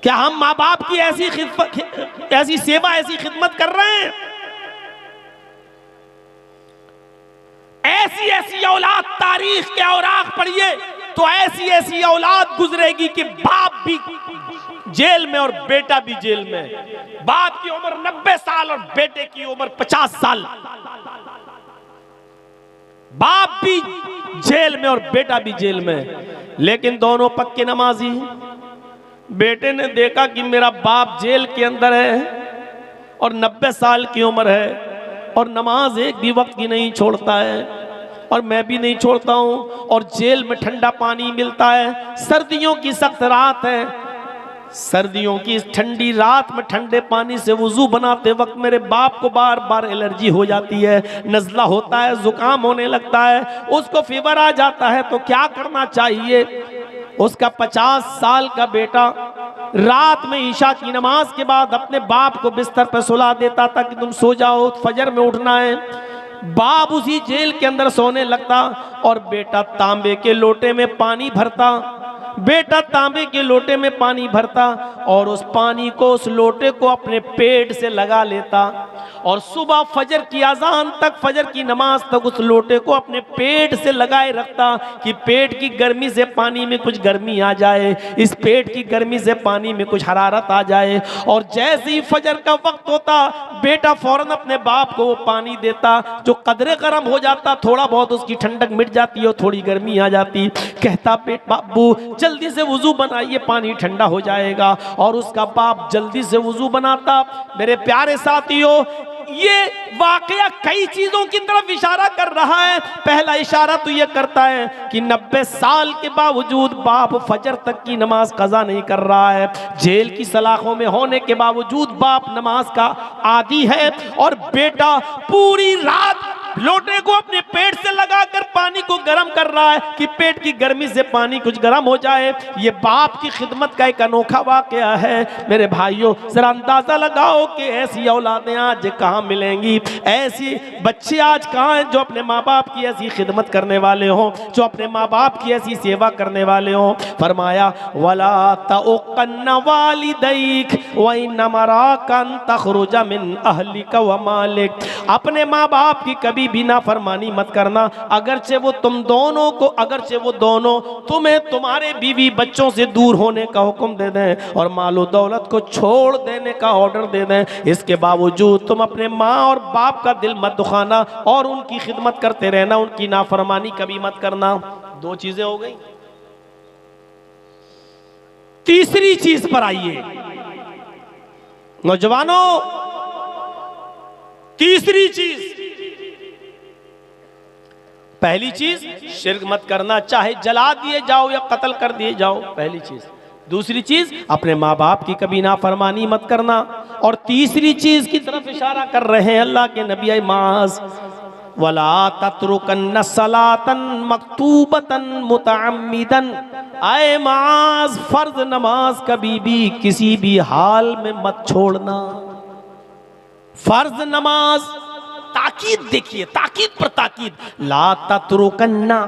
क्या हम माँ बाप की ऐसी सेवा, ऐसी खिदमत कर रहे हैं? ऐसी ऐसी औलाद, तारीख के औराक पढ़िए तो ऐसी ऐसी औलाद गुजरेगी कि बाप भी जेल में और बेटा भी जेल में। बाप की उम्र 90 साल और बेटे की उम्र 50 साल। बाप भी जेल में और बेटा भी जेल में, लेकिन दोनों पक्के नमाजी। बेटे ने देखा कि मेरा बाप जेल के अंदर है और 90 साल की उम्र है और नमाज एक भी वक्त की नहीं छोड़ता है और मैं भी नहीं छोड़ता हूं, और जेल में ठंडा पानी मिलता है, सर्दियों की सख्त रात है, सर्दियों की इस ठंडी रात में ठंडे पानी से वुजू बनाते वक्त मेरे बाप को बार बार एलर्जी हो जाती है, नज़ला होता है, जुकाम होने लगता है, उसको फीवर आ जाता है। तो क्या करना चाहिए? उसका 50 साल का बेटा रात में ईशा की नमाज के बाद अपने बाप को बिस्तर पर सुला देता था कि तुम सो जाओ, फजर में उठना है। बाप उसी जेल के अंदर सोने लगता और बेटा तांबे के लोटे में पानी भरता, बेटा तांबे के लोटे में पानी भरता और उस पानी को, उस लोटे को अपने पेट से लगा लेता और सुबह फजर की अजान तक, फजर की नमाज तक उस लोटे को अपने पेट से लगाए रखता कि पेट की गर्मी से पानी में कुछ गर्मी आ जाए, इस पेट की गर्मी से पानी में कुछ हरारत आ जाए। और जैसे ही फजर का वक्त होता बेटा फौरन अपने बाप को वो पानी देता, जो कदरे गर्म हो जाता, थोड़ा बहुत उसकी ठंडक मिट जाती और थोड़ी गर्मी आ जाती। कहता बेट बाबू जल्दी से वुजू बनाइए, पानी ठंडा हो जाएगा। और उसका बाप जल्दी से वुजू बनाता। मेरे प्यारे साथियों, ये वाकया कई चीजों की तरफ इशारा कर रहा है। पहला इशारा तो ये करता है कि 90 साल के बावजूद बाप फजर तक की नमाज कज़ा नहीं कर रहा है, जेल की सलाखों में होने के बावजूद बाप नमाज का आदी है और बेटा पूरी रात लोटे को अपने पेट से लगाकर पानी को गर्म कर रहा है कि पेट की गर्मी से पानी कुछ गर्म हो जाए। ये बाप की खिदमत का एक अनोखा वाकया है। मेरे भाइयों, जरा अंदाजा लगाओ कि ऐसी औलादें आज कहाँ मिलेंगी, ऐसी बच्चे आज कहाँ हैं जो अपने माँ बाप की ऐसी खिदमत करने वाले हों, जो अपने माँ बाप की ऐसी सेवा करने वाले हों। फरमाया वला तउक़न्न वालिदैक व इन्नमा राकन तख़रुज मिन अहलिक व मालिक। अपने माँ बाप की कभी भी नाफरमानी मत करना, अगरचे वो दोनों तुम्हें तुम्हारे बीवी बच्चों से दूर होने का हुक्म दे दें और मालो दौलत को छोड़ देने का ऑर्डर दे दें, इसके बावजूद तुम अपने माँ और बाप का दिल मत दुखाना और उनकी खिदमत करते रहना, उनकी नाफरमानी कभी मत करना। 2 चीजें हो गई। तीसरी चीज पर आइए नौजवानों, तीसरी चीज। पहली चीज शिर्क मत करना, चाहे जला दिए जाओ या कत्ल कर दिए जाओ, पहली चीज। दूसरी चीज अपने माँ बाप की कभी नाफरमानी मत करना। और तीसरी चीज की तरफ इशारा कर रहे हैं अल्लाह के नबी माज, वला तत्रुकन्न सलातन मक्तूबतन मुतअम्मिदन। आए माज, फर्ज नमाज कभी भी किसी भी हाल में मत छोड़ना। फर्ज नमाज, ताकीद देखिए, ताकीद पर ताकीद। ला तत्रुकन्ना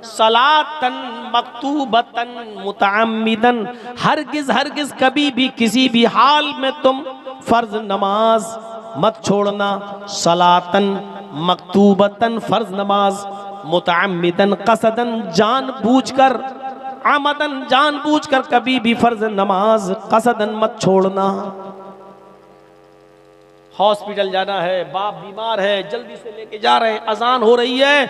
सलातन मक्तूबतन मुतअम्मिदन। हरगिज हरगिज कभी भी किसी भी हाल में तुम फर्ज नमाज मत छोड़ना। सलातन मक्तूबतन फर्ज नमाज, मुतअम्मिदन कसदन जानबूझकर, आमदन जानबूझकर कभी भी फर्ज नमाज कसदन मत छोड़ना। हॉस्पिटल जाना है, बाप बीमार है, जल्दी से लेके जा रहे हैं, अजान हो रही है,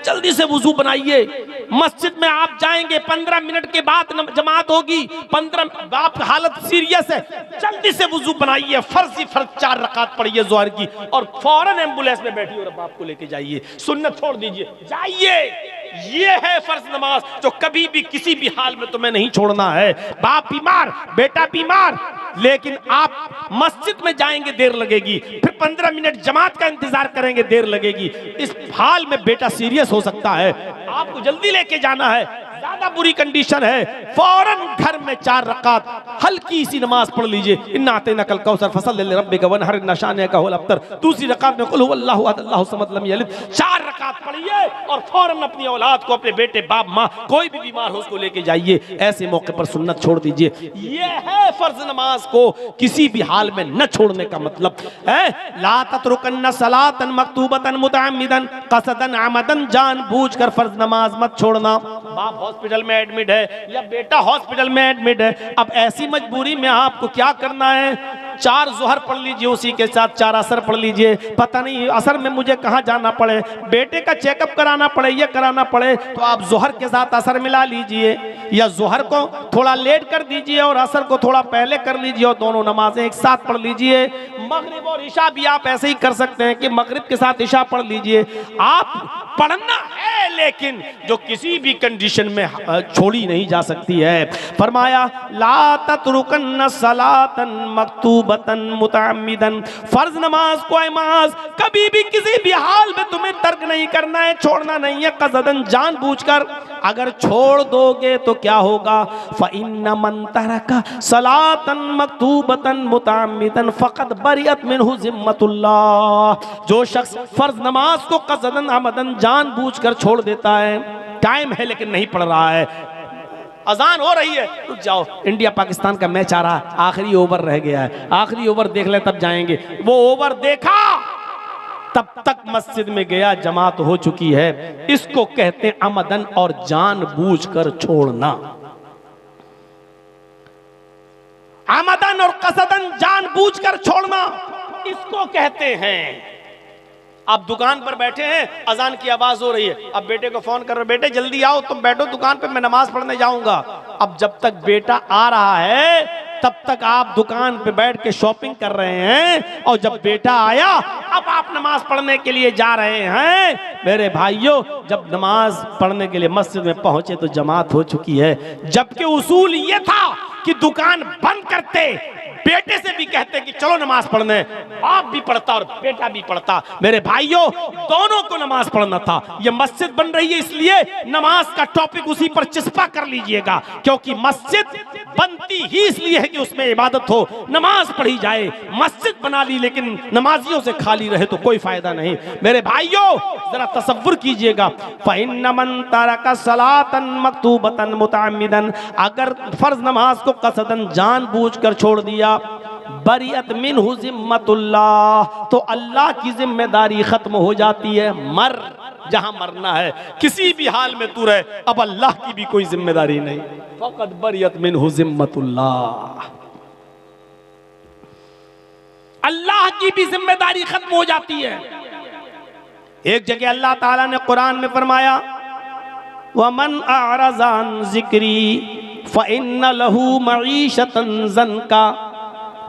जल्दी से वुजू बनाइए। मस्जिद में आप जाएंगे, 15 मिनट के बाद जमात होगी, 15 बाप की हालत सीरियस है, जल्दी से वुजू बनाइए, फर्ज 4 रकात पढ़िए ज़ोहर की और फौरन एम्बुलेंस में बैठिए और बाप को लेके जाइए, सुन्नत छोड़ दीजिए, जाइए। ये है फर्ज नमाज जो कभी भी किसी भी हाल में तुम्हें नहीं छोड़ना है। बाप बीमार, बेटा बीमार, लेकिन आप मस्जिद में जाएंगे देर लगेगी, फिर 15 मिनट जमात का इंतजार करेंगे देर लगेगी। इस हाल में बेटा सीरियस हो सकता है, आपको जल्दी लेके जाना है, ज्यादा बुरी कंडीशन है, फौरन घर में 4 रकात हल्की सी नमाज पढ़ लीजिए। इन्ना आतैना कल कौसर फसल्लि लिरब्बिका वनहर इन्ना शानिअका हुवल अब्तर। दूसरी रकात में कुल हुवल्लाहु अहद अल्लाहु समद लम यलिद। 4 रकात पढ़िए और फौरन अपनी औलाद को, अपने बेटे, बाप, माँ, कोई भी बीमार हो उसको लेके जाइए। ऐसे मौके पर सुन्नत छोड़ दीजिए। ये है फर्ज नमाज को किसी भी हाल में न छोड़ने का मतलब है। ला ततरुकन्ना सलातन मक्तूबतन मुतअम्मिदन कसदन अमदन, जानबूझकर फर्ज नमाज मत छोड़ना। बाप हॉस्पिटल में एडमिट है या बेटा हॉस्पिटल में एडमिट है, अब ऐसी मजबूरी में आपको क्या करना है? 4 ज़ोहर पढ़ लीजिए, उसी के साथ 4 असर पढ़ लीजिए। पता नहीं असर में मुझे कहाँ जाना पड़े, बेटे का चेकअप कराना पड़े, ये कराना पड़े, तो आप ज़ोहर के साथ असर मिला लीजिए, या ज़ोहर को थोड़ा लेट कर दीजिए और असर को थोड़ा पहले कर लीजिए और दोनों नमाजें एक साथ पढ़ लीजिए। मगरिब और इशा भी आप ऐसे ही कर सकते हैं कि मगरिब के साथ इशा पढ़ लीजिए। आप पढ़ना है, लेकिन जो किसी भी कंडीशन में छोड़ी नहीं जा सकती है। फरमाया ला ततरुकन्ना सलातन मक्तूबतन मुतअम्मिदन, फर्ज नमाज को नमाज कभी भी किसी भी हाल में तुम्हें तर्क नहीं करना है, छोड़ना नहीं है, कसदन जानबूझकर। अगर छोड़ दोगे तो क्या होगा? फ़इन्न मन तरका सलातन मक्तूबतन मुतअम्मिदन फ़क़द बरियत मिन्हु ज़िम्मतुल्लाह। जो शख्स फर्ज नमाज को कसदन अमदन जानबूझकर छोड़ देता है, टाइम है लेकिन नहीं पढ़ रहा है, अजान हो रही है, रुक जाओ, इंडिया पाकिस्तान का मैच आ रहा है, आखिरी ओवर रह गया है, आखिरी ओवर देख ले तब जाएंगे। वो ओवर देखा तब तक मस्जिद में गया, जमात हो चुकी है। इसको कहते हैं अमदन और जानबूझकर छोड़ना। अमदन और कसदन जानबूझकर छोड़ना इसको कहते हैं। आप दुकान पर बैठे हैं, अजान की आवाज हो रही है, अब बेटे को फोन कर रहे, बेटे जल्दी आओ, तुम बैठो दुकान पे, मैं नमाज पढ़ने जाऊंगा। अब जब तक बेटा आ रहा है तब तक आप दुकान पे बैठ के शॉपिंग कर रहे हैं, और जब बेटा आया अब आप नमाज पढ़ने के लिए जा रहे हैं। मेरे भाइयों, जब नमाज पढ़ने के लिए मस्जिद में पहुंचे तो जमात हो चुकी है, जबकि उसूल ये था कि दुकान बंद करते, बेटे से भी कहते कि चलो नमाज पढ़ने, बाप भी पढ़ता और बेटा भी पढ़ता। मेरे भाइयों, दोनों को नमाज पढ़ना था। ये मस्जिद बन रही है इसलिए नमाज का टॉपिक उसी पर चिस्पा कर लीजिएगा, क्योंकि मस्जिद बनती ही इसलिए है कि उसमें इबादत हो, नमाज पढ़ी जाए। मस्जिद बना ली लेकिन नमाजियों से खाली रहे तो कोई फायदा नहीं। मेरे भाइयों, जरा तसव्वुर कीजिएगा, फ़इन्न मन तरका सलातन मक्तूबतन मुतअम्मिदन, अगर फर्ज नमाज को कसदन जानबूझकर छोड़ दिया, बरियत मिन्हु ज़िम्मतुल्लाह, तो अल्लाह की जिम्मेदारी खत्म हो जाती है। मर जहां मरना है, किसी भी हाल में तू रहे, अब अल्लाह की भी कोई जिम्मेदारी नहीं। फ़क़द बरियत मिन्हु ज़िम्मतुल्लाह, अल्लाह की भी जिम्मेदारी खत्म हो जाती है। एक जगह अल्लाह ताला ने कुरान में फरमाया, वमन अअरज़ अन ज़िक्री फ़इन्न लहू मईशतन ज़न्का,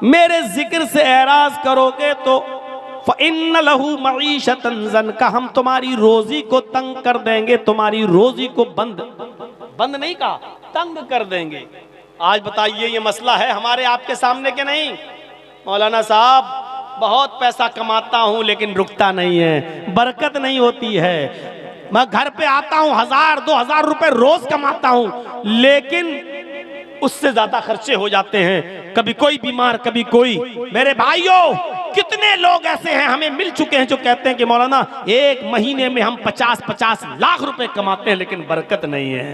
मेरे जिक्र से एराज करोगे तो फ़इन्न लहू मईशतन ज़न्का, हम तुम्हारी रोजी को तंग कर देंगे, तुम्हारी रोजी को बंद नहीं कहा, तंग कर देंगे। आज बताइए, ये मसला है हमारे आपके सामने के नहीं? मौलाना साहब, बहुत पैसा कमाता हूं लेकिन रुकता नहीं है, बरकत नहीं होती है। मैं घर पे आता हूं, 1000-2000 रुपए रोज कमाता हूं, लेकिन उससे ज्यादा खर्चे हो जाते हैं, कभी कोई बीमार, कभी कोई। मेरे भाइयों, कितने लोग ऐसे हैं हमें मिल चुके हैं जो कहते हैं कि मौलाना एक महीने में हम 50-50 लाख रुपए कमाते हैं लेकिन बरकत नहीं है।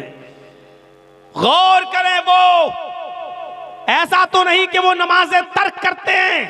गौर करें, वो ऐसा तो नहीं कि वो नमाजें तर्क करते हैं,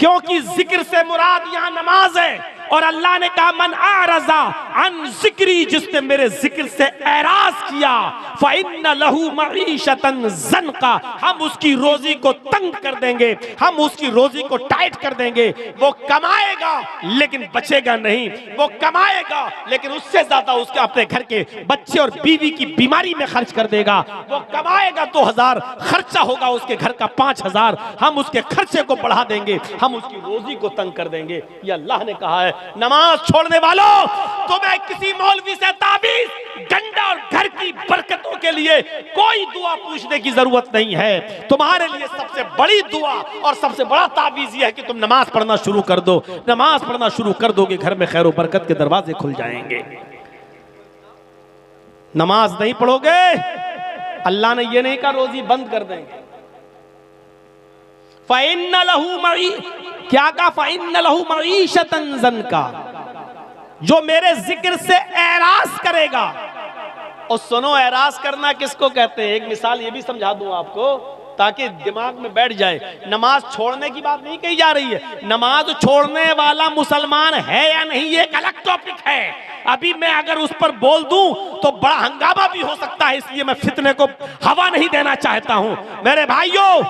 क्योंकि जिक्र से मुराद यहां नमाज है। और अल्लाह ने कहा मन आरज़ा अन ज़िक्री, जिसने मेरे जिक्र से एराज किया, फ़इन्न लहू मईशतन ज़न्का, हम उसकी रोजी को तंग कर देंगे, हम उसकी रोजी को टाइट कर देंगे। वो कमाएगा लेकिन बचेगा नहीं, वो कमाएगा लेकिन उससे ज्यादा उसके अपने घर के बच्चे और बीवी की बीमारी में खर्च कर देगा। वो कमाएगा 2000, खर्चा होगा उसके घर का 5000, हम उसके खर्चे को बढ़ा देंगे, हम उसकी रोजी को तंग कर देंगे। ये अल्लाह ने कहा है। नमाज छोड़ने वालों, तुम मैं किसी मौलवी से ताबीज, गंडा और घर की बरकतों के लिए कोई दुआ पूछने की जरूरत नहीं है। तुम्हारे लिए सबसे बड़ी दुआ और सबसे बड़ा ताबीज यह है कि तुम नमाज पढ़ना शुरू कर दो। नमाज पढ़ना शुरू कर दोगे, घर में खैर बरकत के दरवाजे खुल जाएंगे। नमाज नहीं पढ़ोगे, अल्लाह ने यह नहीं कहा रोजी बंद कर देंगे। फ़इन्न लहू मई, क्या कहा? फ़इन्न लहू मईशतन ज़न्का, जो मेरे जिक्र से एराज करेगा। और सुनो, एराज करना किसको कहते हैं? एक मिसाल ये भी समझा दूं आपको ताकि दिमाग में बैठ जाए। नमाज छोड़ने की बात नहीं कही जा रही है। नमाज छोड़ने वाला मुसलमान है या नहीं, ये एक अलग टॉपिक है। अभी मैं अगर उस पर बोल दूं तो बड़ा हंगामा भी हो सकता है, इसलिए मैं फितने को हवा नहीं देना चाहता हूं। मेरे भाइयों,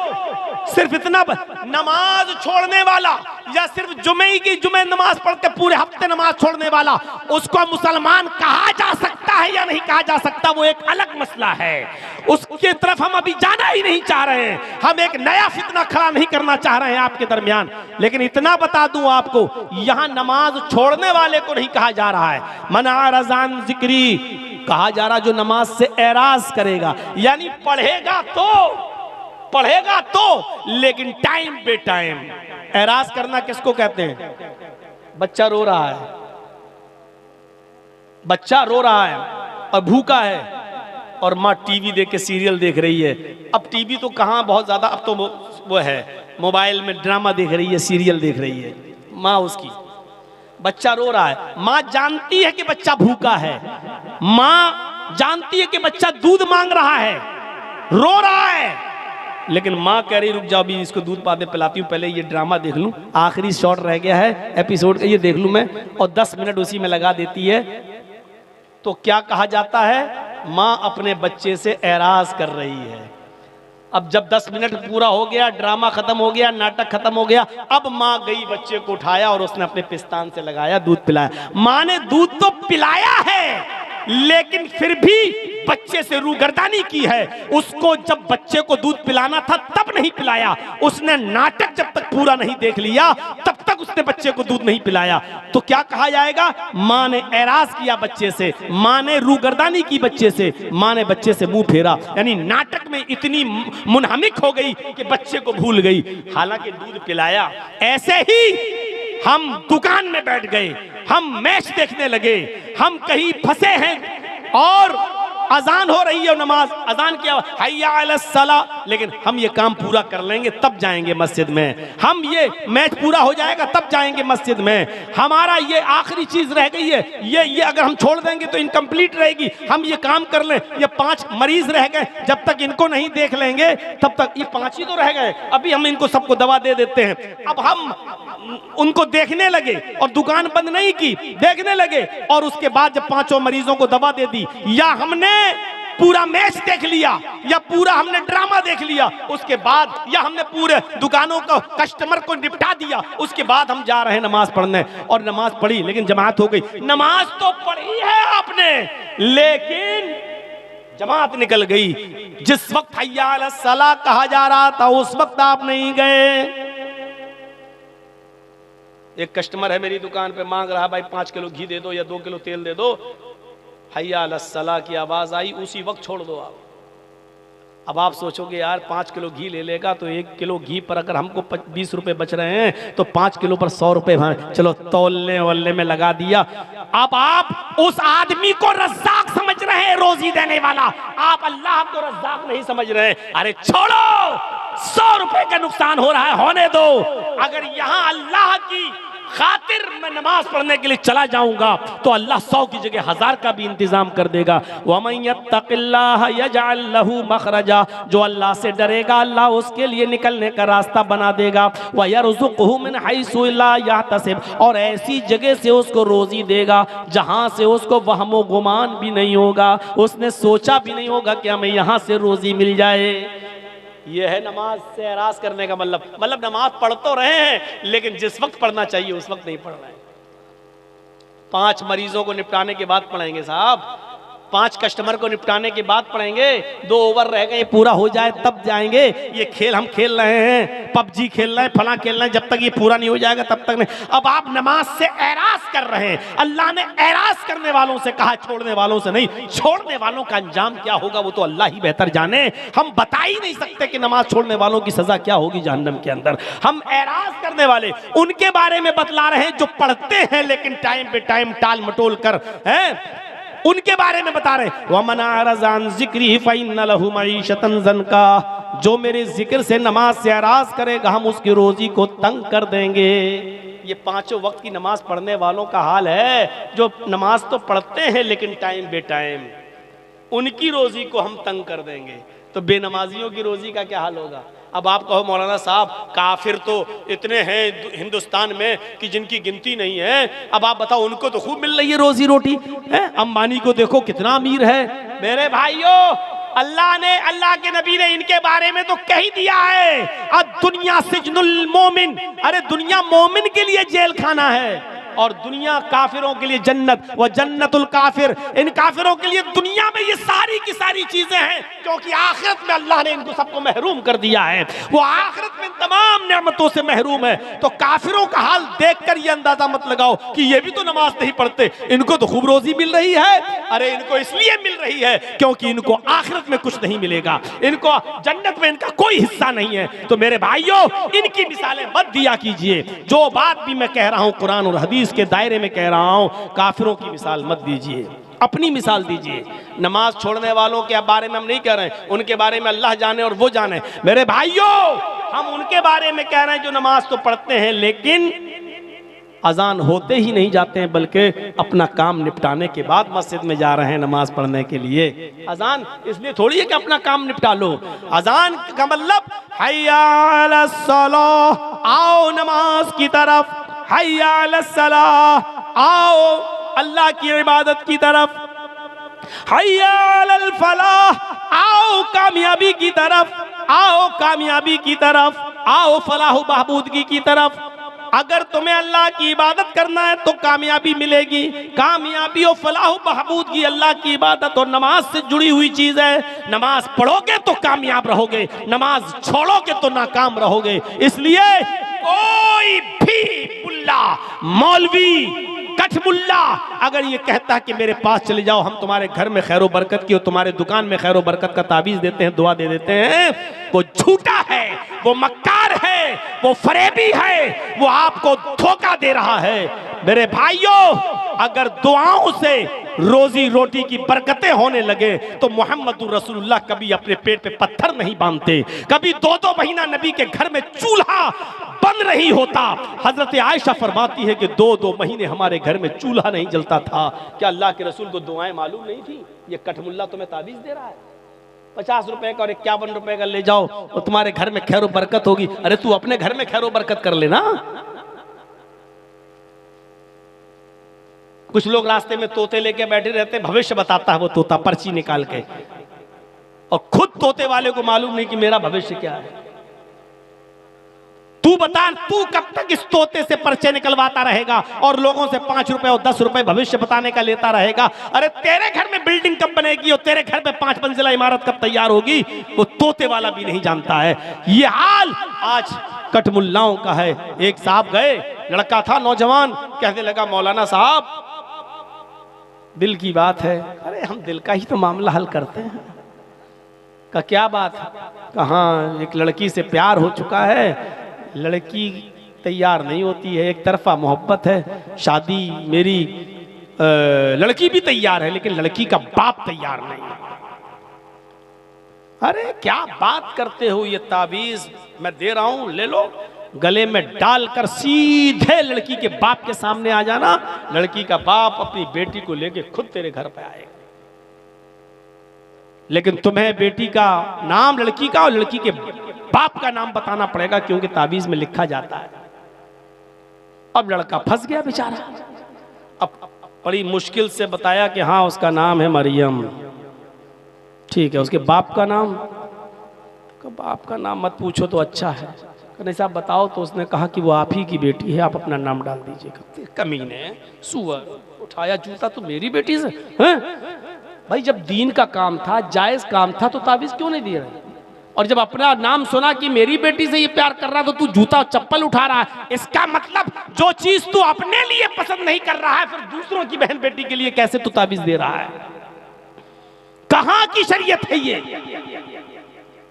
सिर्फ इतना, नमाज छोड़ने वाला या सिर्फ जुमे नमाज पढ़ते पूरे हफ्ते नमाज छोड़ने वाला, उसको मुसलमान कहा जा सकता है या नहीं कहा जा सकता, वो एक अलग मसला है। उसके तरफ हम अभी जाना ही नहीं चाह रहे हैं। हम एक नया फितना खड़ा नहीं करना चाह रहे हैं आपके दरमियान। लेकिन इतना बता दूं आपको, यहां नमाज छोड़ने वाले को नहीं कहा जा रहा है। मना रज़ान जिक्री कहा जा रहा, जो नमाज से एराज करेगा, यानी पढ़ेगा तो लेकिन टाइम पे टाइम। एराज करना किसको कहते हैं? बच्चा रो रहा है, बच्चा रो रहा है और भूखा है, और माँ टीवी देख के सीरियल देख रही है। अब टीवी तो कहाँ बहुत ज्यादा, अब तो वो है मोबाइल में ड्रामा देख रही है, सीरियल देख रही है माँ उसकी। बच्चा रो रहा है, माँ जानती है कि बच्चा भूखा है, माँ जानती है कि बच्चा दूध मांग रहा है, रो रहा है, लेकिन माँ कह रही रुक जाओ, अभी इसको दूध पाते पिलाती हूँ, पहले ये ड्रामा देख लूँ, आखिरी शॉट रह गया है एपिसोड का, ये देख लूँ मैं, और 10 मिनट उसी में लगा देती है। तो क्या कहा जाता है? माँ अपने बच्चे से एराज कर रही है। अब जब 10 मिनट पूरा हो गया, ड्रामा खत्म हो गया, नाटक खत्म हो गया, अब माँ गई, बच्चे को उठाया और उसने अपने पिस्तान से लगाया, दूध पिलाया। माँ ने दूध तो पिलाया है, लेकिन फिर भी बच्चे से रूगर्दानी की है। उसको जब बच्चे को दूध पिलाना था तब नहीं पिलाया, उसने नाटक जब तक पूरा नहीं देख लिया तब तक उसने बच्चे को दूध नहीं पिलाया। तो क्या कहा जाएगा? माँ ने एराज किया बच्चे से, माँ ने रूगर्दानी की बच्चे से, माँ ने बच्चे से मुंह फेरा, यानी नाटक में इतनी मुनहमिक हो गई कि बच्चे को भूल गई, हालांकि दूध पिलाया। ऐसे ही हम दुकान में बैठ गए, हम मैच देखने लगे, हम कहीं फंसे हैं और अजान हो रही है, नमाज अजान किया हय्या अलस सला, लेकिन हम ये काम पूरा कर लेंगे तब जाएंगे मस्जिद में, हम ये मैच पूरा हो जाएगा तब जाएंगे मस्जिद में, हमारा ये आखिरी चीज रह गई है, ये अगर हम छोड़ देंगे तो इनकम्प्लीट रहेगी, हम ये काम कर लें। ये 5 मरीज रह गए, जब तक इनको नहीं देख लेंगे तब तक, ये 5 ही तो रह गए, अभी हम इनको सबको दवा दे देते हैं। अब हम उनको देखने लगे और दुकान बंद नहीं की, देखने लगे, और उसके बाद जब 5 मरीजों को दवा दे दी, या हमने पूरा मैच देख लिया या पूरा हमने ड्रामा देख लिया, उसके बाद या हमने पूरे दुकानों को कस्टमर को निपटा दिया, उसके बाद हम जा रहे हैं नमाज पढ़ने, और नमाज पढ़ी लेकिन जमात हो गई। नमाज तो पढ़ी है आपने, लेकिन जमात निकल गई। जिस वक्त हय्या अलस सलाह कहा जा रहा था उस वक्त आप नहीं गए। एक कस्टमर है मेरी दुकान पे, मांग रहा भाई 5 किलो घी दे दो या 2 किलो तेल दे दो, हय्या अलस सलाह की आवाज आई, उसी वक्त छोड़ दो आप। अब आप सोचोगे यार 5 किलो घी ले लेगा तो 1 किलो घी पर अगर हमको 20 रुपए बच रहे हैं तो 5 किलो पर 100 रुपए, चलो तौलने वल्ले में लगा दिया। अब आप उस आदमी को रज़्ज़ाक समझ रहे हैं, रोजी देने वाला, आप अल्लाह को रज़्ज़ाक नहीं समझ रहे। अरे छोड़ो, 100 रुपए का नुकसान हो रहा है, होने दो। अगर यहां अल्लाह की खातिर मैं नमाज पढ़ने के लिए चला जाऊंगा तो अल्लाह 100 की जगह 1000 का भी इंतजाम कर देगा। वमन यत्तक़िल्लाह यजअल लहू मखरजा, जो अल्लाह से डरेगा अल्लाह उसके लिए निकलने का रास्ता बना देगा। व यरज़ुक़हु मिन हैसु ला यहतसिब, और ऐसी जगह से उसको रोजी देगा जहां से उसको वहमो गुमान भी नहीं होगा, उसने सोचा भी नहीं होगा कि हमें यहां से रोजी मिल जाए। ये है नमाज से एराज करने का मतलब नमाज पढ़ तो रहे हैं लेकिन जिस वक्त पढ़ना चाहिए उस वक्त नहीं पढ़ रहे हैं। 5 मरीजों को निपटाने के बाद पढ़ेंगे साहब, 5 कस्टमर को निपटाने के बाद पढ़ेंगे, 2 ओवर रह गए, पूरा हो जाए तब जाएंगे। ये खेल हम खेल रहे हैं, पबजी खेल रहे हैं, फला खेल रहे हैं, जब तक ये पूरा नहीं हो जाएगा तब तक नहीं। अब आप नमाज से एराज कर रहे हैं। अल्लाह ने एराज करने वालों से कहा, छोड़ने वालों से नहीं। छोड़ने वालों का अंजाम क्या होगा वो तो अल्लाह ही बेहतर जाने। हम बता ही नहीं सकते कि नमाज छोड़ने वालों की सजा क्या होगी जहन्नम के अंदर। हम एराज करने वाले उनके बारे में बतला रहे हैं जो पढ़ते हैं लेकिन टाइम पे टाइम टाल मटोल कर, हैं, उनके बारे में बता रहे हैं। वमन अरज़ अन ज़िक्री फ़इन्न लहू मईशतन ज़नका, जो मेरे जिक्र से नमाज से एराज करेगा हम उसकी रोजी को तंग कर देंगे। ये 5 वक्त की नमाज पढ़ने वालों का हाल है, जो नमाज तो पढ़ते हैं लेकिन टाइम बे टाइम, उनकी रोजी को हम तंग कर देंगे। तो बेनमाजियों की रोजी का क्या हाल होगा? अब आप कहो मौलाना साहब काफिर तो इतने हैं हिंदुस्तान में कि जिनकी गिनती नहीं है। अब आप बताओ, उनको तो खूब मिल रही है रोजी रोटी, है? अंबानी को देखो कितना अमीर है। मेरे भाइयों, अल्लाह ने, अल्लाह के नबी ने इनके बारे में तो कह ही दिया है, अब दुनिया सिजनुल मोमिन, अरे दुनिया मोमिन के लिए जेल खाना है और दुनिया काफिरों के लिए जन्नत, व जन्नतुल काफिर, इन काफिरों के लिए दुनिया में ये सारी की सारी चीजें हैं, क्योंकि आखिरत में अल्लाह ने इनको सबको महरूम कर दिया है। वो आखिरत में तमाम नेमतों से महरूम है। तो काफिरों का हाल देखकर ये अंदाजा मत लगाओ कि ये भी तो नमाज नहीं पढ़ते, इनको तो खूब रोजी मिल रही है। अरे इनको इसलिए मिल रही है क्योंकि इनको आखिरत में कुछ नहीं मिलेगा, इनको जन्नत में इनका कोई हिस्सा नहीं है। तो मेरे भाइयों, इनकी मिसालें मत दिया कीजिए। जो बात भी मैं कह रहा हूं कुरान और हदीस के दायरे में कह रहा हूं, काफिरों की मिसाल मत दीजिए, अपनी मिसाल दीजिए। नमाज छोड़ने वालों के बारे में हम नहीं कह रहे हैं, उनके बारे में अल्लाह जाने और वो जाने। मेरे भाइयों, हम उनके बारे में कह रहे हैं जो नमाज तो पढ़ते हैं लेकिन अजान होते ही नहीं जाते हैं, बल्कि अपना काम निपटाने के बाद मस्जिद में जा रहे हैं नमाज पढ़ने के लिए। अजान इसलिए थोड़ी है कि अपना काम निपटा लो। अजान का मतलब हय्या अलस सलाह, आओ नमाज की तरफ, हय्या अलस सलाह, आओ अल्लाह की इबादत की तरफ, हय्या अलल फलाह, आओ कामयाबी की तरफ, आओ कामयाबी की तरफ, आओ फलाह बहबूदगी की तरफ। अगर तुम्हें अल्लाह की इबादत करना है तो कामयाबी मिलेगी। कामयाबी और फलाह बहबूदगी अल्लाह की इबादत और नमाज से जुड़ी हुई चीज है। नमाज पढ़ोगे तो कामयाब रहोगे, नमाज छोड़ोगे तो नाकाम रहोगे। इसलिए कोई भी मुल्ला, मौलवी, कठमुल्ला अगर ये कहता है कि मेरे पास चले जाओ, हम तुम्हारे घर में खैरो बरकत की और तुम्हारे दुकान में खैरो बरकत का ताबीज देते हैं, दुआ दे देते हैं, वो झूठा है, वो मक्कार है, वो फरेबी है, वो आपको धोखा दे रहा है। मेरे भाइयों, अगर दुआओं से रोजी रोटी की बरकतें होने लगे तो मोहम्मदुर रसूलुल्लाह कभी अपने पेट पे पत्थर नहीं बांधते, कभी 2-2 महीना नबी के घर में चूल्हा बंद नहीं होता। हजरत आयशा फरमाती है कि 2-2 महीने हमारे घर में चूल्हा नहीं जलता था। क्या अल्लाह के रसूल को दुआएं मालूम नहीं थी? ये कठमुल्ला तुम्हें ताबीज दे रहा है, 50 रुपए का और 51 रुपए का ले जाओ और तुम्हारे घर में खैर बरकत होगी। अरे तू अपने घर में खैर बरकत कर लेना। कुछ लोग रास्ते में तोते लेके बैठे रहते, भविष्य बताता है वो तोता पर्ची निकाल के, और खुद तोते वाले को मालूम नहीं कि मेरा भविष्य क्या है। तू बता, तू कब तक इस तोते से पर्चे निकलवाता रहेगा और लोगों से 5 रुपए और 10 रुपए भविष्य बताने का लेता रहेगा? अरे तेरे घर में बिल्डिंग कब बनेगी और तेरे घर पे 5 मंजिला इमारत कब तैयार होगी, वो तोते वाला भी नहीं जानता है। ये हाल आज कठमुल्लाओं का है। एक साहब गए, लड़का था नौजवान, कहने लगा मौलाना साहब दिल की बात है। अरे हम दिल का ही तो मामला हल करते हैं। का क्या बात है? कहाँ एक लड़की से प्यार हो चुका है, लड़की तैयार नहीं होती है, एक तरफा मोहब्बत है, शादी मेरी लड़की भी तैयार है लेकिन लड़की का बाप तैयार नहीं है। अरे क्या बात करते हो, ये ताबीज मैं दे रहा हूं, ले लो, गले में डालकर सीधे लड़की के बाप के सामने आ जाना। लड़की का बाप अपनी बेटी को लेके खुद तेरे घर पे आएगा, लेकिन तुम्हें बेटी का नाम लड़की का और लड़की के बाप का नाम बताना पड़ेगा क्योंकि ताबीज में लिखा जाता है। अब लड़का फंस गया बेचारा। अब बड़ी मुश्किल से बताया कि हाँ उसका नाम है मरियम। ठीक है, उसके बाप का नाम? बाप का नाम मत पूछो तो अच्छा है। नहीं साहब बताओ। तो उसने कहा कि वो आप ही की बेटी है, आप अपना नाम डाल दीजिएगा। कमीने, सुअर, उठाया जूता तो मेरी बेटी से हैं? भाई जब दीन का काम था, जायज काम था, तो ताबीज क्यों नहीं दे रहे? और जब अपना नाम सुना कि मेरी बेटी से ये प्यार कर रहा, तो तू जूता चप्पल उठा रहा है। इसका मतलब जो चीज तू अपने लिए पसंद नहीं कर रहा है, फिर दूसरों की बहन बेटी के लिए कैसे तू ताबीज दे रहा है? कहां की शरीयत है ये?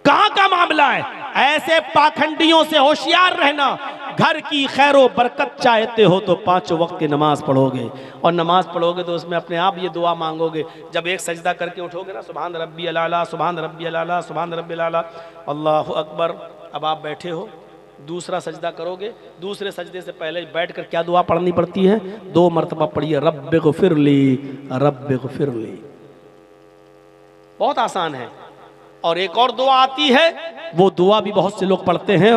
कहां का मामला है? ऐसे पाखंडियों से होशियार रहना। घर की खैरो बरकत चाहते हो तो 5 वक्त की नमाज पढ़ोगे, और नमाज पढ़ोगे तो उसमें अपने आप ये दुआ मांगोगे। जब एक सजदा करके उठोगे ना, सुभान रब्बी अला, सुभान रब्बी अला, सुभान रब्बी अला, अल्लाहु अकबर। अब आप बैठे हो, दूसरा सजदा करोगे, दूसरे सजदे से पहले बैठकर क्या दुआ पढ़नी पड़ती है? 2 मरतबा पढ़िए, रब्बिग़फिरली, रब्बिग़फिरली। बहुत आसान है। और एक और दुआ आती है, वो दुआ भी बहुत से लोग पढ़ते हैं,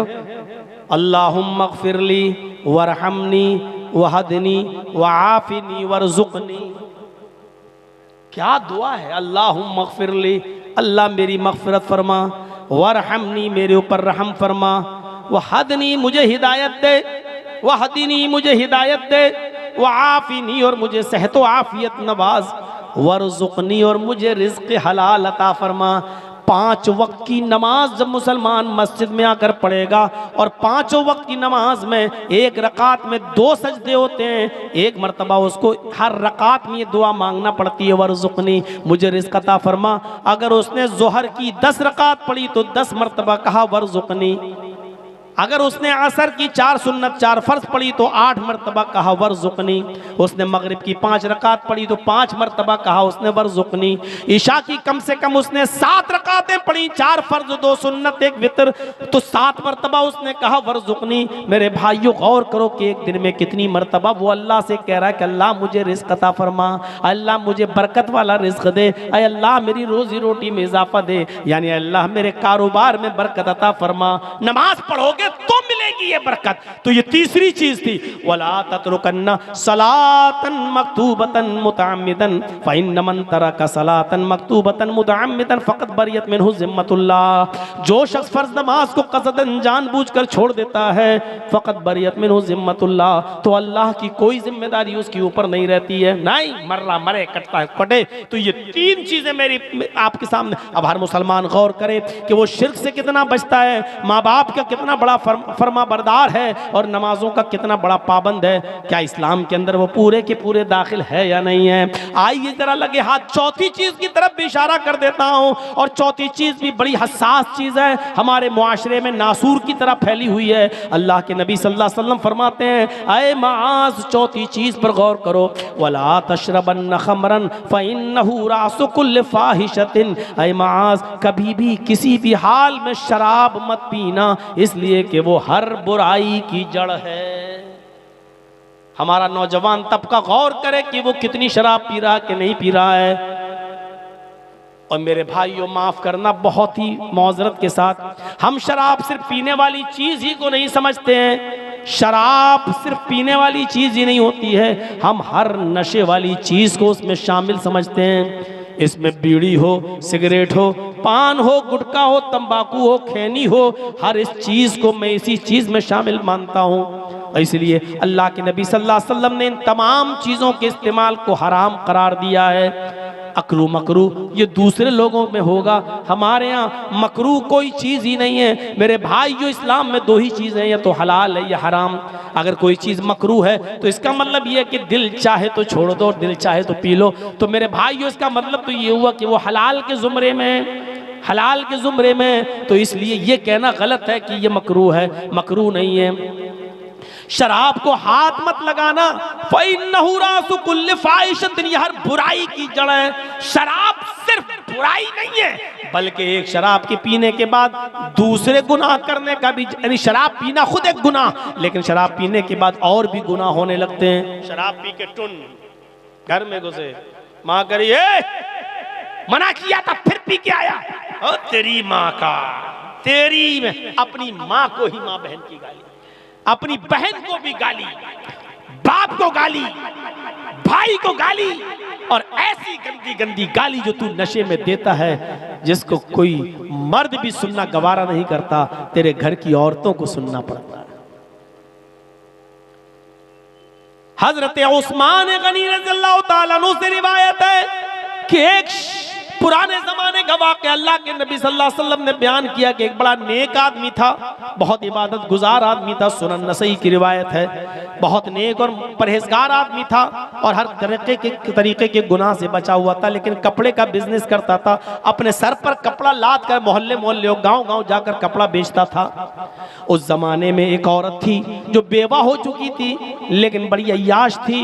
अल्लाहुम्मा ग़फ़िरली वरहमनी वहदनी वआफ़िनी वरज़ुक़नी। क्या दुआ है? अल्लाहुम्मा ग़फ़िरली, अल्लाह मेरी मग़फ़िरत फरमा, वरहमनी मेरे ऊपर रहम फरमा, वहदनी मुझे हिदायत दे, वहदनी मुझे हिदायत दे, वआफ़िनी और मुझे सेहत व आफ़ियत नवाज, वरज़ुक़नी और मुझे रिज़्क़ हलाल अता फरमा। 5 वक्त की नमाज जब मुसलमान मस्जिद में आकर पढ़ेगा, और 5 वक्त की नमाज में एक रकात में 2 सजदे होते हैं, एक मरतबा उसको हर रकात में ये दुआ मांगना पड़ती है, वरज़ुक़नी मुझे रिज़्क़ अता फरमा। अगर उसने ज़ोहर की 10 रकात पढ़ी तो 10 मरतबा कहा वरज़ुक़नी। अगर उसने असर की 4 सुन्नत 4 फर्ज पढ़ी तो 8 मरतबा कहा वरज़ुक़नी। उसने मगरिब की 5 रकात पढ़ी तो 5 मरतबा कहा उसने वरज़ुक़नी। ईशा की कम से कम उसने 7 रकातें पढ़ी, 4 फर्ज 2 सुन्नत 1 वितर, तो 7 मरतबा उसने कहा वरज़ुक़नी। मेरे भाइयों गौर करो कि एक दिन में कितनी मरतबा वो अल्लाह से कह रहा है कि अल्लाह मुझे रिज़्क़ अता फरमा, अल्लाह मुझे बरकत वाला रिज़्क़ दे, अल्लाह मेरी रोजी रोटी में इजाफा दे, यानी अल्लाह मेरे कारोबार में बरकत अता फरमा। नमाज पढ़ोगे तो मिलेगी ये बरकत। तो ये तीसरी चीज थी, वला ततरुकन्ना सलातन मक्तूबतन मुतअम्मिदन फइन्न मन तरका सलातन मक्तूबतन मुतअम्मिदन फक़द बरियत मिन्हु ज़िम्मतुल्लाह। जो शख्स फर्ज नमाज को कसदन जानबूझकर छोड़ देता है, फक़द बरियत मिन्हु ज़िम्मतुल्लाह, तो अल्लाह की कोई जिम्मेदारी उसके ऊपर नहीं रहती है। नहीं मर्रा मरे, कटता है कटे। तो ये 3 चीजें मेरी आपके सामने। अब हर मुसलमान गौर करे कि वो शिर्क से कितना बचता है, माँ बाप का कितना बड़ा फरमा बरदार है, और नमाजों का कितना बड़ा पाबंद है। क्या इस्लाम के अंदर वो पूरे के पूरे दाखिल है या नहीं है? आइए जरा लगे हाथ चौथी चीज की तरफ भी इशारा कर देता हूं, और चौथी चीज भी बड़ी हसास चीज है, हमारे मुआशरे में नासूर की तरह फैली हुई है। अल्लाह के नबी सल्लल्लाहु अलैहि वसल्लम फरमाते हैं, ऐ माज चौथी चीज पर गौर करो, वला तशरबन्न खमरन फइन्नहु रासु कुल्ल फाहिशतिन। ऐ माज कभी भी किसी भी हाल में शराब मत पीना, इसलिए कि वो हर बुराई की जड़ है। हमारा नौजवान तबका गौर करे कि वो कितनी शराब पी रहा कि नहीं पी रहा है। और मेरे भाइयों माफ करना, बहुत ही मौजरत के साथ, हम शराब सिर्फ पीने वाली चीज ही को नहीं समझते हैं। शराब सिर्फ पीने वाली चीज ही नहीं होती है, हम हर नशे वाली चीज को उसमें शामिल समझते हैं। इसमें बीड़ी हो, सिगरेट हो, पान हो, गुटखा हो, तंबाकू हो, खैनी हो, हर इस चीज को मैं इसी चीज में शामिल मानता हूँ। इसलिए अल्लाह के नबी सल्लल्लाहु अलैहि वसल्लम ने इन तमाम चीजों के इस्तेमाल को हराम करार दिया है। अकरू मकरू ये दूसरे लोगों में होगा, हमारे यहाँ मकरू कोई चीज़ ही नहीं है। मेरे भाई जो इस्लाम में 2 ही चीज़ हैं, या तो हलाल है या हराम। अगर कोई चीज़ मकरू है तो इसका मतलब ये है कि दिल चाहे तो छोड़ दो, दिल चाहे तो पी लो। तो मेरे भाई जो इसका मतलब तो ये हुआ कि वो हलाल के ज़ुमरे में, हलाल के ज़ुमरे में। तो इसलिए ये कहना गलत है कि ये मकरू है, मकरू नहीं है। शराब को हाथ मत लगाना, फ़इन्नहु रासु कुल्लि फ़ाहिशतिन, ये हर बुराई की जड़ है। शराब सिर्फ बुराई नहीं है, बल्कि एक शराब के पीने के बाद दूसरे गुनाह करने का भी, यानी शराब पीना खुद एक गुनाह, लेकिन शराब पीने के बाद और भी गुनाह होने लगते हैं। शराब पी के टुन घर में घुसे, माँ करिए मना किया था फिर पी के आया, और तेरी माँ का, तेरी में अपनी माँ को ही माँ बहन की गाली, अपनी बहन को भी गाली, बाप को गाली, भाई को गाली, और ऐसी गंदी गंदी गाली जो तू नशे में देता है, जिसको कोई मर्द भी सुनना गवारा नहीं करता, तेरे घर की औरतों को सुनना पड़ता है। हजरत उस्मान गनी रज़ियल्लाहु ताला अन्हु से रिवायत है, कि एक पुराने जमाने का वाक़या अल्लाह के नबी सल्लल्लाहु अलैहि वसल्लम ने बयान किया कि एक बड़ा नेक आदमी था, बहुत इबादत गुजार आदमी था। सुनन नसई की रिवायत है। बहुत नेक और परहेजगार आदमी था और हर तरीके के गुनाह से बचा हुआ था, लेकिन कपड़े का बिजनेस करता था। अपने सर पर कपड़ा लाद कर मोहल्ले मोहल्ले और गांव गांव जाकर कपड़ा बेचता था। उस जमाने में एक औरत थी जो बेवा हो चुकी थी, लेकिन बड़ी अय्याश थी,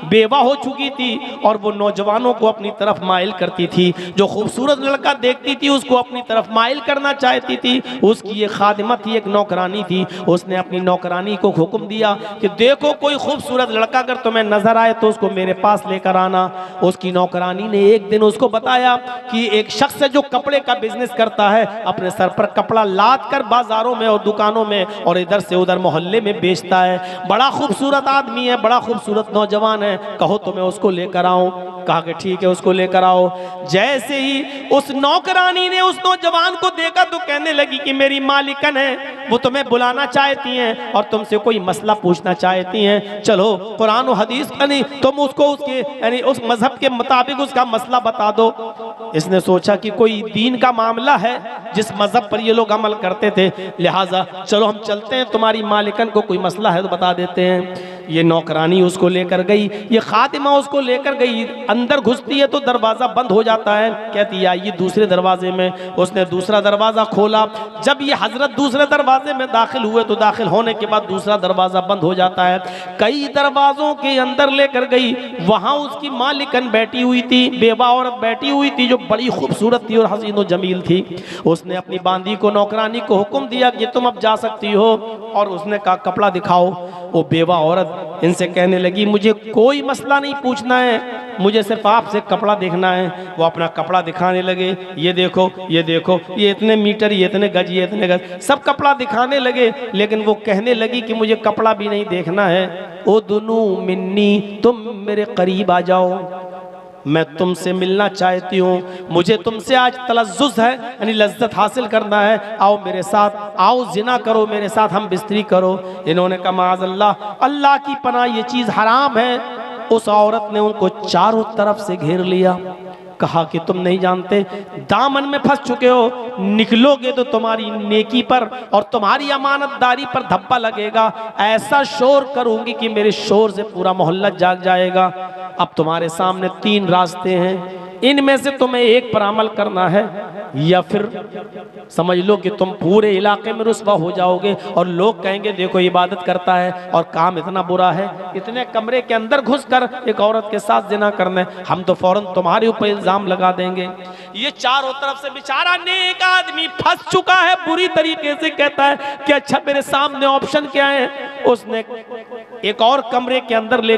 बेवा हो चुकी थी और वो नौजवानों को अपनी तरफ माइल करती थी। जो खूबसूरत लड़का देखती थी उसको अपनी तरफ माइल करना चाहती थी। उसकी एक खादिमा थी, एक नौकरानी थी। उसने अपनी नौकरानी को हुक्म दिया कि देखो कोई खूबसूरत लड़का अगर तुम्हें नजर आए तो उसको मेरे पास लेकर आना। उसकी नौकरानी ने एक दिन उसको बताया कि एक शख्स है जो कपड़े का बिजनेस करता है, अपने सर पर कपड़ा लाद कर बाजारों में और दुकानों में और इधर से उधर मोहल्ले में बेचता है। बड़ा खूबसूरत आदमी है, बड़ा खूबसूरत नौजवान है, कहो तो मैं उसको लेकर आऊं। कहा कि ठीक है, उसको लेकर आओ। जैसे ही उस नौकरानी ने उस नौजवान को देखा तो कहने लगी कि मेरी मालिकन है, वो तुम्हें बुलाना चाहती हैं और तुमसे कोई मसला पूछना चाहती हैं। चलो कुरान और हदीस यानी तुम उसको उसके यानी उस मजहब के मुताबिक उसका मसला बता दो। इसने सोचा कि कोई दीन का मामला है, जिस मजहब पर ये लोग अमल करते थे, लिहाजा चलो हम चलते हैं, तुम्हारी मालिकन को कोई मसला है तो बता देते हैं। ये नौकरानी उसको लेकर गई, ये खातिमा उसको लेकर गई। अंदर घुसती है तो दरवाजा बंद हो जाता है। कहती है आइए दूसरे दरवाजे में। उसने दूसरा दरवाजा खोला। जब ये हजरत दूसरे दरवाजे में दाखिल हुए तो दाखिल होने के बाद दूसरा दरवाजा बंद हो जाता है। कई दरवाजों के अंदर लेकर गई, वहां उसकी मालिकन बैठी हुई थी, बेवा औरत बैठी हुई थी जो बड़ी खूबसूरत थी और हसीन और जमील थी। उसने अपनी बांदी को नौकरानी को हुक्म दिया कि तुम अब जा सकती हो, और उसने कहा कपड़ा दिखाओ। वो बेवा औरत इनसे कहने लगी मुझे कोई मसला नहीं पूछना है, मुझे सिर्फ आपसे कपड़ा देखना है। वो अपना कपड़ा दिखाने लगे, ये देखो ये देखो, ये इतने मीटर, ये इतने गज, ये इतने गज, सब कपड़ा दिखाने लगे। लेकिन वो कहने लगी कि मुझे कपड़ा भी नहीं देखना है। ओ दुनू मिन्नी, तुम मेरे करीब आ जाओ, मैं तुमसे मिलना चाहती हूँ, मुझे तुमसे आज तलज्जुज़ है, यानी लज्जत हासिल करना है। आओ मेरे साथ, आओ जिना करो मेरे साथ, हम बिस्तरी करो। इन्होंने कहा माज़अल्लाह, अल्लाह की पनाह, ये चीज़ हराम है। उस औरत ने उनको चारों तरफ से घेर लिया। कहा कि तुम नहीं जानते, दामन में फंस चुके हो, निकलोगे तो तुम्हारी नेकी पर और तुम्हारी अमानतदारी पर धब्बा लगेगा। ऐसा शोर करूंगी कि मेरे शोर से पूरा मोहल्ला जाग जाएगा। अब तुम्हारे सामने 3 रास्ते हैं, इनमें से तुम्हें एक पर अमल करना है, या फिर समझ लो कि तुम पूरे इलाके में रुस्वा हो जाओगे और लोग कहेंगे देखो इबादत करता है और काम इतना बुरा है, इतने कमरे के अंदर घुसकर एक औरत के साथ जिना करने, हम तो फौरन तुम्हारे ऊपर इल्जाम लगा देंगे। ये चारों तरफ से बेचारा नेक आदमी फंस चुका है बुरी तरीके से। कहता है कि अच्छा मेरे सामने ऑप्शन क्या है। उसने एक और कमरे के अंदर ले